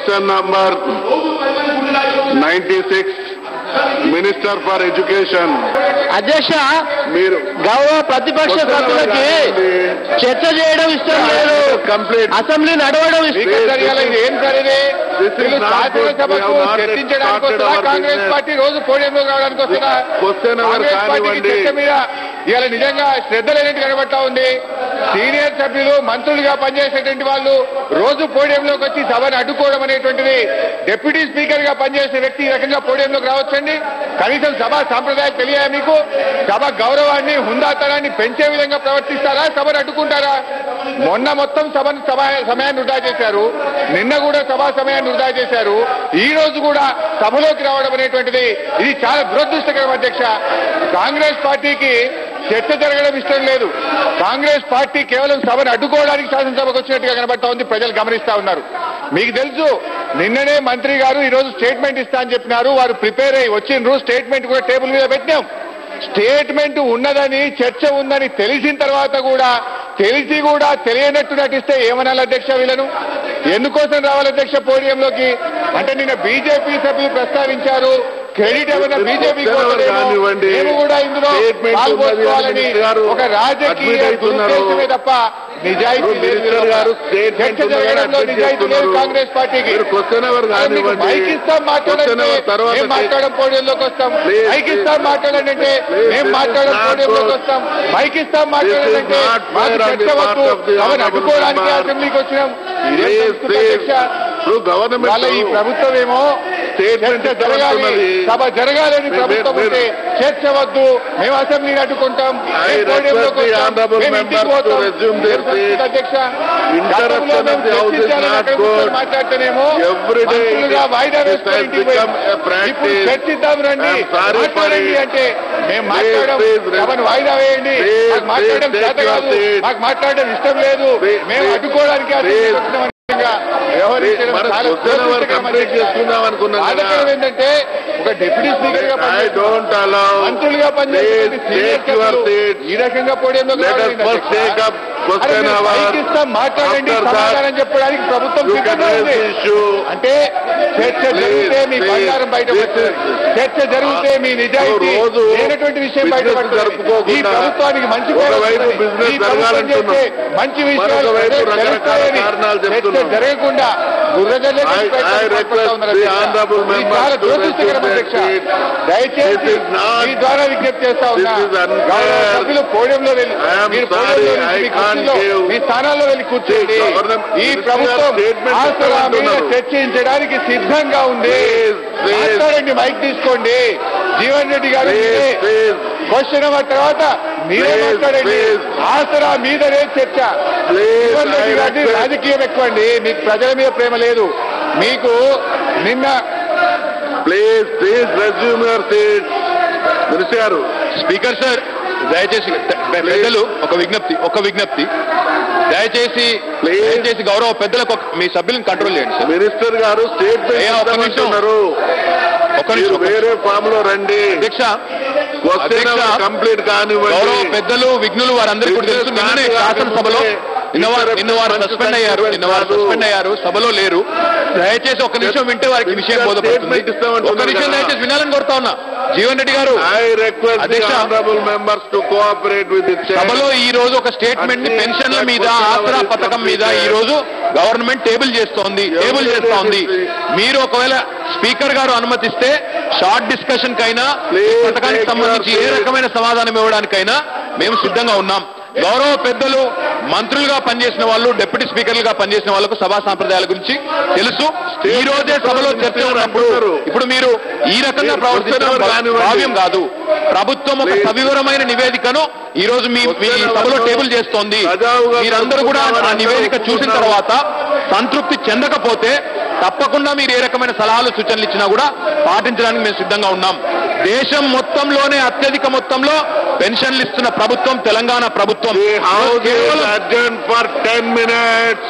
Question number 96, Minister for Education. అధ్యక్ష గౌరవ ప్రతిపక్ష సభ్యులకి చర్చ చేయడం ఇష్టం లేదు, అసెంబ్లీ నడవడం ఇష్టం. కాంగ్రెస్ పార్టీ రోజు పోడియంలో కావడానికి వస్తున్నా చర్చ మీద ఇవాళ నిజంగా శ్రద్ధ లేనట్టు కనబడతా ఉంది. సీనియర్ సభ్యులు మంత్రులుగా పనిచేసేటువంటి వాళ్ళు రోజు పోడియంలోకి వచ్చి సభను అడ్డుకోవడం అనేటువంటిది, డిప్యూటీ స్పీకర్ గా పనిచేసే వ్యక్తి ఈ రకంగా పోడియంలోకి రావచ్చండి? కనీసం సభా సాంప్రదాయాలు తెలియాలి మీకు? సభ గౌరవాన్ని హుందాతనాన్ని పెంచే విధంగా ప్రవర్తిస్తారా? సభను అడ్డుకుంటారా? మొన్న మొత్తం సమయాన్ని వృధా చేశారు, నిన్న కూడా సభా సమయాన్ని వృధా చేశారు, ఈ రోజు కూడా సభలోకి రావడం అనేటువంటిది ఇది చాలా దురదృష్టకరం అధ్యక్ష. కాంగ్రెస్ పార్టీకి చర్చ జరగడం ఇష్టం లేదు. కాంగ్రెస్ పార్టీ కేవలం సభను అడ్డుకోవడానికి శాసనసభకు వచ్చినట్టుగా కనబడతా ఉంది, ప్రజలు గమనిస్తా ఉన్నారు. మీకు తెలుసు, నిన్ననే మంత్రి గారు ఈ రోజు స్టేట్మెంట్ ఇస్తా అని చెప్పినారు, వారు ప్రిపేర్ అయ్యి వచ్చిండ్రు, స్టేట్మెంట్ కూడా టేబుల్ మీద పెట్టినాం. స్టేట్మెంట్ ఉన్నదని చర్చ ఉందని తెలిసిన తర్వాత కూడా తెలిసి కూడా తెలియనట్టు నటిస్తే ఏమనాలి అధ్యక్ష? వీళ్ళను ఎందుకోసం రావాలి అధ్యక్ష పోడియంలోకి? అంటే నిన్న బీజేపీ సభ్యులు ప్రస్తావించారు, క్రెడిట్ ఏమైనా బీజేపీ మేము కూడా ఇందులో పాల్గొనాలని ఒక రాజకీయ ఉద్దేశమే తప్ప నిజాయితీ లేదు. చర్చ జరగడంలో నిజాయితీ లేదు కాంగ్రెస్ పార్టీకి. మైక్ ఇస్తాం మాట్లాడండి, మేము మాట్లాడడం పోడియంలోకి వస్తాం. మైక్ ఇస్తాం మాట్లాడండి అంటే మేము మాట్లాడడం పోడియంలోకి వస్తాం. మైక్ ఇస్తాం మాట్లాడాలంటే మాకు చర్చ వద్దు, అవన్నీ అడ్డుకోవడానికి అసెంబ్లీకి వచ్చినాం. వాళ్ళ ఈ ప్రభుత్వం ఏమో చర్చ జరగాలి, సభ జరగాలని ప్రభుత్వం ఉంటే చర్చ వద్దు, మేము అసెంబ్లీని అడ్డుకుంటాం, అధ్యక్ష. మాట్లాడితేనేమో వాయిదా వేసుకొని చర్చిద్దాం రండి మాట్లాడండి అంటే మేము మాట్లాడడం, సభను వాయిదా వేయండి, మాకు మాట్లాడడం చేత కాదు, మాకు మాట్లాడడం ఇష్టం లేదు, మేము అడ్డుకోవడానికి ఏంటంటే ఒక డిప్యూటీ స్పీకర్ గా మంత్రులుగా పనిచేసే ఈ రకంగా పోడియంలో మాట్లాడండి సమాధానం చెప్పడానికి ప్రభుత్వం అంటే చర్చ జరిగితే మీ బంగారం బయటపడుతుంది, చర్చ జరిగితే మీ నిజాయితీ లేనటువంటి విషయం బయటపడుతుంది. ఈ ప్రభుత్వానికి మంచి మంచి విషయాలు చర్చ జరగకుండా చాలా దురదృష్టకరం అధ్యక్ష. దయచేసి మీ ద్వారా విజ్ఞప్తి చేస్తా ఉన్నా, సభ్యులు పోడియంలో వెళ్ళి మీ స్థానాల్లో వెళ్ళి కూర్చోండి. ఈ ప్రభుత్వం ఆసరా మీద చర్చించడానికి సిద్ధంగా ఉంది, మాట్లాడండి, మైక్ తీసుకోండి. జీవన్ రెడ్డి గారు క్వశ్చన్ అవర్ తర్వాత మీరే మాట్లాడండి. ఆసరా మీదనే చర్చ. జీవన్ రెడ్డి గారిని రాజకీయం ఎక్కువండి, మీకు ప్రజల మీద ప్రేమ లేదు. మీకు నిన్న please resume your seat. Minister గారు, స్పీకర్ సార్ దయచేసి పెద్దలు ఒక విజ్ఞప్తి దయచేసి గౌరవ పెద్దలకు మీ సభ్యులను కంట్రోల్ చేయండి సార్. మినిస్టర్ గారు స్టేట్మెంట్ ఒక్క నిమిషం వేరే ఫామ్ లో రండి అధ్యక్ష. కంప్లీట్ కానివ్వండి. గౌరవ పెద్దలు విఘ్నులు వారందరికీ కూడా తెలుసు, నిన్ననే శాసనసభలో నిన్న వారు సస్పెండ్ అయ్యారు, సభలో లేరు. దయచేసి ఒక నిమిషం వింటే వారికి విషయం బోధపడుతుంది. ఒక నిమిషం దయచేసి వినాలని కోరుతా ఉన్నా. జీవన్ రెడ్డి గారు, సభలో ఈ రోజు ఒక స్టేట్మెంట్ ని పెన్షన్ల మీద, ఆసరా పథకం మీద ఈ రోజు గవర్నమెంట్ టేబుల్ చేస్తా ఉంది. మీరు ఒకవేళ స్పీకర్ గారు అనుమతిస్తే షార్ట్ డిస్కషన్ కైనా, పథకానికి సంబంధించి ఏ రకమైన సమాధానం ఇవ్వడానికైనా మేము సిద్ధంగా ఉన్నాం. గౌరవ పెద్దలు మంత్రులుగా పనిచేసిన వాళ్ళు, డిప్యూటీ స్పీకర్లుగా పనిచేసిన వాళ్ళకు సభా సాంప్రదాయాల గురించి తెలుసు. ఈ రోజే సభలో చర్చ ఉన్నప్పుడు ఇప్పుడు మీరు ఈ రకంగా ప్రవర్తించడం భావ్యం కాదు. ప్రభుత్వం ఒక సవివరమైన నివేదికను ఈ రోజు మీ సభలో టేబుల్ చేస్తోంది. మీరందరూ కూడా ఆ నివేదిక చూసిన తర్వాత సంతృప్తి చెందకపోతే తప్పకుండా మీరు ఏ రకమైన సలహాలు సూచనలు ఇచ్చినా కూడా పాటించడానికి మేము సిద్ధంగా ఉన్నాం. దేశం మొత్తంలోనే అత్యధిక మొత్తంలో పెన్షన్లు ఇస్తున్న ప్రభుత్వం తెలంగాణ ప్రభుత్వం. For 10 minutes.